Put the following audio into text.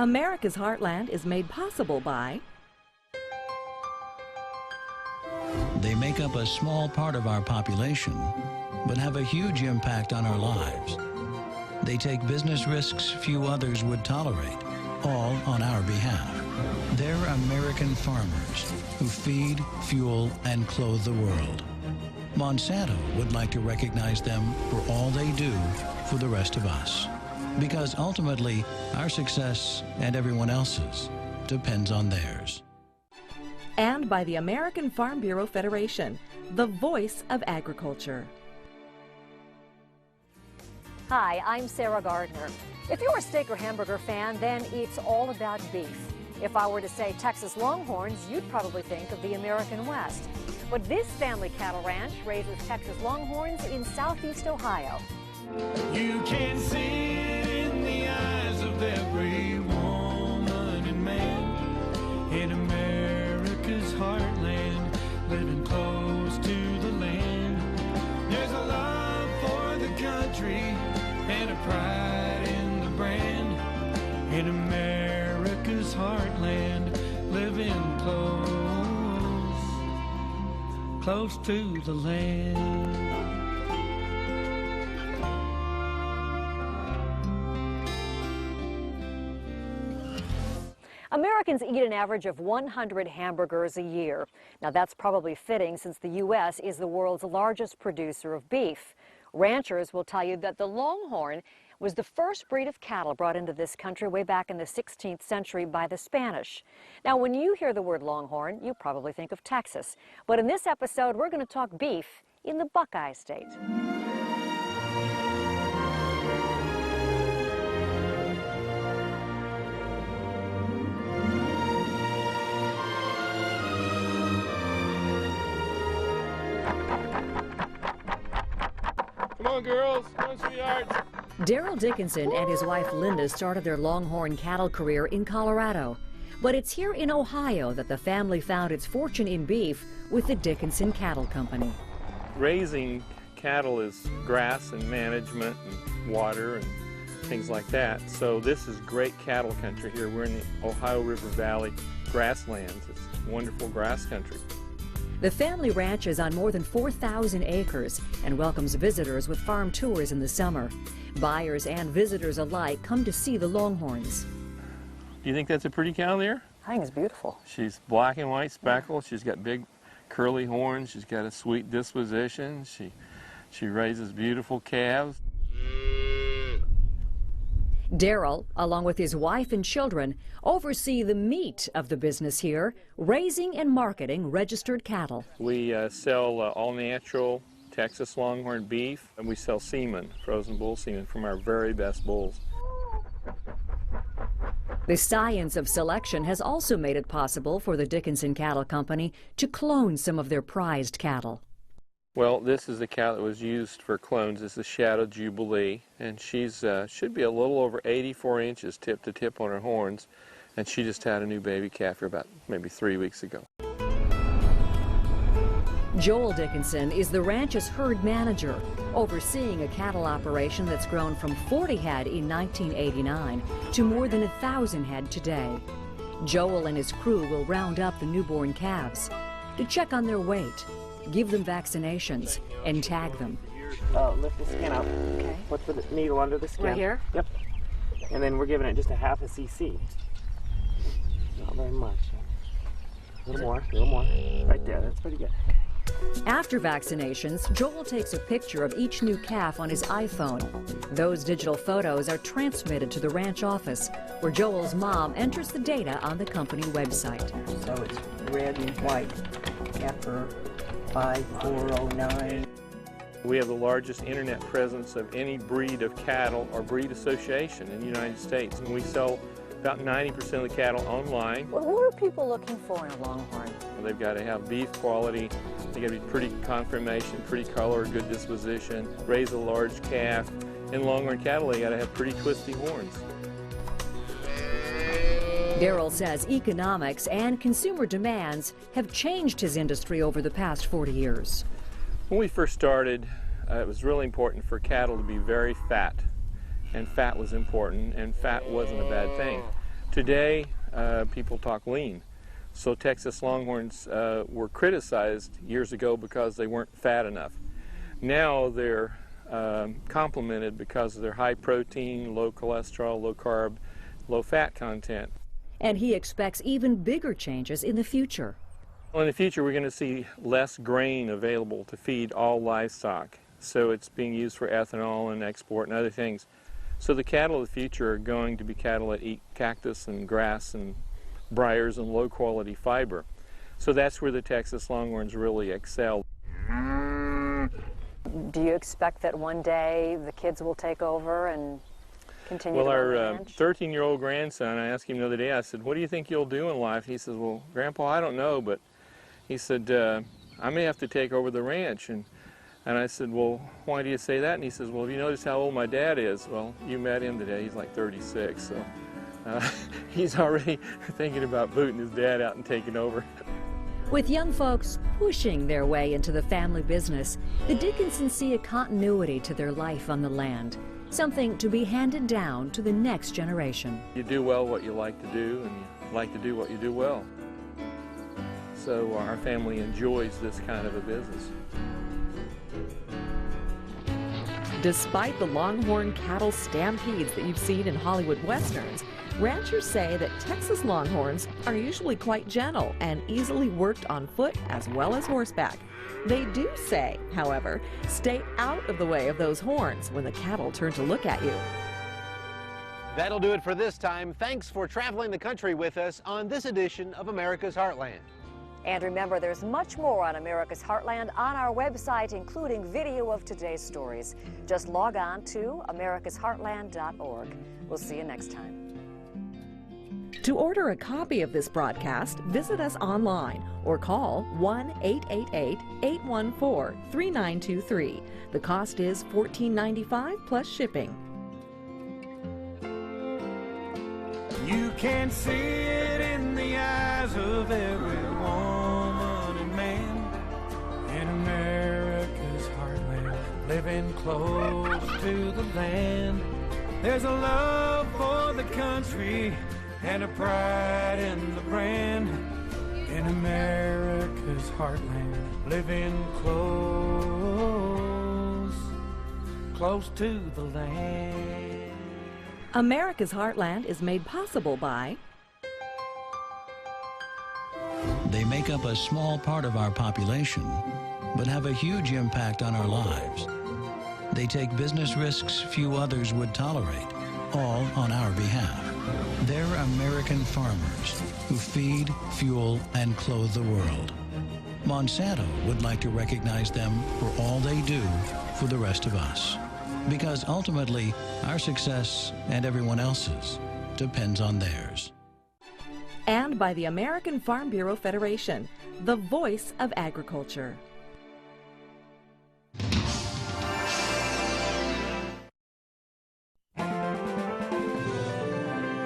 America's Heartland is made possible by They make up a small part of our population, but have a huge impact on our lives. They take business risks few others would tolerate, all on our behalf. They're American farmers who feed, fuel, and clothe the world. Monsanto would like to recognize them for all they do for the rest of us. Because ultimately, our success and everyone else's depends on theirs. and by the American Farm Bureau Federation, the voice of agriculture. Hi, I'm Sarah Gardner. If you're a steak or hamburger fan, then it's all about beef. If I were to say Texas Longhorns, you'd probably think of the American West. But this family cattle ranch raises Texas Longhorns in southeast Ohio. You can see it in the eyes of every woman and man in America's heartland, living close to the land. There's a love for the country and a pride in the brand in America's heartland, living close to the land. Americans eat an average of 100 hamburgers a year. Now that's probably fitting since the U.S. is the world's largest producer of beef. Ranchers will tell you that the Longhorn was the first breed of cattle brought into this country way back in the 16th century by the Spanish. Now when you hear the word Longhorn, you probably think of Texas. But in this episode, we're going to talk beef in the Buckeye State. Come on, girls. Come on, sweethearts. Daryl Dickinson and his wife Linda started their Longhorn cattle career in Colorado. But it's here in Ohio that the family found its fortune in beef with the Dickinson Cattle Company. Raising cattle is grass and management and water and things like that. So this is great cattle country here. We're in the Ohio River Valley grasslands. It's wonderful grass country. The family ranch is on more than 4,000 acres and welcomes visitors with farm tours in the summer. Buyers and visitors alike come to see the Longhorns. Do you think that's a pretty cow there? I think it's beautiful. She's black and white speckled. She's got big curly horns. She's got a sweet disposition. She raises beautiful calves. Daryl, along with his wife and children, oversee the meat of the business here, raising and marketing registered cattle. We sell all-natural Texas Longhorn beef, and we sell semen, frozen bull semen, from our very best bulls. The science of selection has also made it possible for the Dickinson Cattle Company to clone some of their prized cattle. Well, this is the cow that was used for clones. This is Shadow Jubilee, and she's should be a little over 84 inches tip to tip on her horns, and she just had a new baby calf here about maybe 3 weeks ago. Joel Dickinson is the ranch's herd manager, overseeing a cattle operation that's grown from 40 head in 1989 to more than 1,000 head today. Joel and his crew will round up the newborn calves to check on their weight, give them vaccinations, and tag them. Lift the skin up. Okay. Put the needle under the skin. Right here? Yep. And then we're giving it just a half a cc. Not very much. A little more, a little more. Right there, that's pretty good. After vaccinations, Joel takes a picture of each new calf on his iPhone. Those digital photos are transmitted to the ranch office, where Joel's mom enters the data on the company website. So it's red and white after 5409. We have the largest internet presence of any breed of cattle or breed association in the United States, and we sell about 90% of the cattle online. Well, what are people looking for in a Longhorn? They've got to have beef quality, they got to be pretty conformation, pretty color, good disposition, raise a large calf. In Longhorn cattle, they got to have pretty twisty horns. Daryl says economics and consumer demands have changed his industry over the past 40 years. When we first started, it was really important for cattle to be very fat, and fat was important, and fat wasn't a bad thing. Today, people talk lean. So Texas Longhorns were criticized years ago because they weren't fat enough. Now they're complimented because of their high protein, low cholesterol, low carb, low fat content. And he expects even bigger changes in the future. Well, in the future, we're going to see less grain available to feed all livestock. So it's being used for ethanol and export and other things. So the cattle of the future are going to be cattle that eat cactus and grass and briars and low quality fiber. So that's where the Texas Longhorns really excel. Do you expect that one day the kids will take over and continue to run the Well, our ranch? 13-year-old grandson, I asked him the other day, I said, what do you think you'll do in life? He says, well, Grandpa, I don't know, but he said, I may have to take over the ranch. And I said, well, why do you say that? And he says, well, have you noticed how old my dad is? Well, you met him today. He's like 36, so he's already thinking about booting his dad out and taking over. With young folks pushing their way into the family business, the Dickinsons see a continuity to their life on the land, something to be handed down to the next generation. You do well what you like to do, and you like to do what you do well. So our family enjoys this kind of a business. Despite the Longhorn cattle stampedes that you've seen in Hollywood Westerns, ranchers say that Texas Longhorns are usually quite gentle and easily worked on foot as well as horseback. They do say, however, stay out of the way of those horns when the cattle turn to look at you. That'll do it for this time. Thanks for traveling the country with us on this edition of America's Heartland. And remember, there's much more on America's Heartland on our website, including video of today's stories. Just log on to americasheartland.org. We'll see you next time. To order a copy of this broadcast, visit us online or call 1-888-814-3923. The cost is $14.95 plus shipping. You can see it in the eyes of every woman and man in America's heartland, living close to the land. There's a love for the country and a pride in the brand in America's heartland, living close to the land. America's Heartland is made possible by They make up a small part of our population, but have a huge impact on our lives. They take business risks few others would tolerate, all on our behalf. They're American farmers who feed, fuel, and clothe the world. Monsanto would like to recognize them for all they do for the rest of us. Because ultimately, our success and everyone else's depends on theirs. and by the American Farm Bureau Federation, the voice of agriculture.